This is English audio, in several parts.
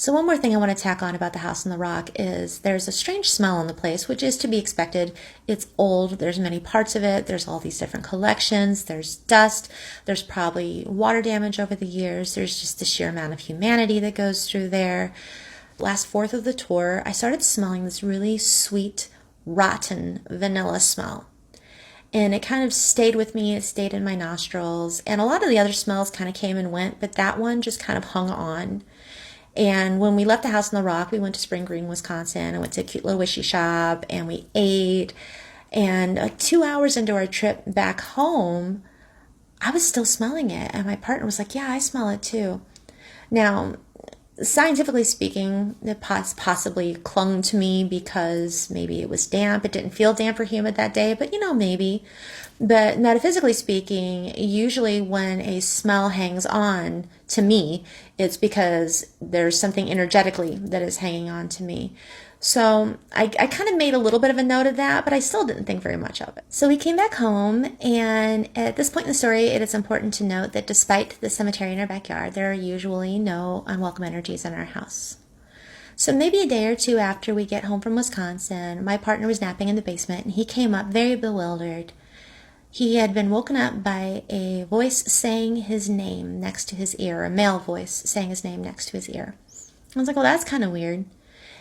So one more thing I want to tack on about the House on the Rock is there's a strange smell in the place, which is to be expected. It's old. There's many parts of it. There's all these different collections. There's dust. There's probably water damage over the years. There's just the sheer amount of humanity that goes through there. Last fourth of the tour, I started smelling this really sweet, rotten vanilla smell. And it kind of stayed with me. It stayed in my nostrils. And a lot of the other smells kind of came and went, but that one just kind of hung on. And when we left the House on the Rock, we went to Spring Green, Wisconsin. I went to a cute little wishy shop and we ate. And like 2 hours into our trip back home, I was still smelling it. And my partner was like, yeah, I smell it too. Now, scientifically speaking, it possibly clung to me because maybe it was damp. It didn't feel damp or humid that day, but maybe. But metaphysically speaking, usually when a smell hangs on to me, it's because there's something energetically that is hanging on to me. So I kind of made a little bit of a note of that, but I still didn't think very much of it. So we came back home, and at this point in the story, it is important to note that despite the cemetery in our backyard, there are usually no unwelcome energies in our house. So maybe a day or two after we get home from Wisconsin, my partner was napping in the basement, and he came up very bewildered. He had been woken up by a voice saying his name next to his ear, a male voice saying his name next to his ear. I was like, well, that's kind of weird.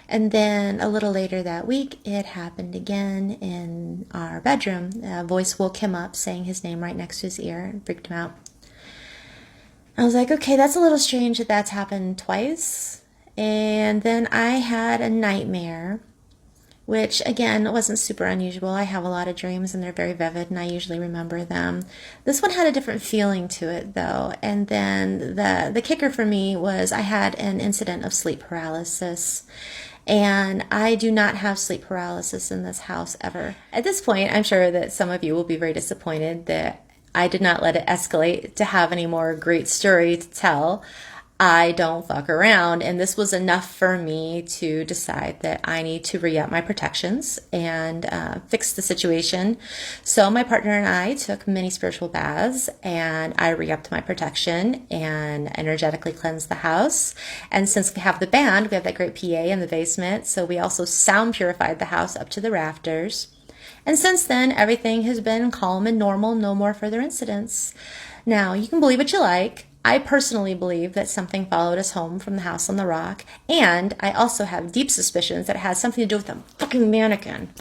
And then a little later that week, it happened again in our bedroom. A voice woke him up saying his name right next to his ear and freaked him out. I was like, okay, that's a little strange that that's happened twice. And then I had a nightmare, which again wasn't super unusual. I have a lot of dreams and they're very vivid and I usually remember them. This one had a different feeling to it though. And then the kicker for me was I had an incident of sleep paralysis. And I do not have sleep paralysis in this house ever. At this point, I'm sure that some of you will be very disappointed that I did not let it escalate to have any more great story to tell. I don't fuck around, and this was enough for me to decide that I need to re-up my protections and fix the situation. So my partner and I took mini spiritual baths, and I re-upped my protection and energetically cleansed the house. And since we have the band, we have that great PA in the basement, so we also sound purified the house up to the rafters. And since then, everything has been calm and normal, no more further incidents. Now, you can believe what you like. I personally believe that something followed us home from the House on the Rock, and I also have deep suspicions that it has something to do with the fucking mannequin.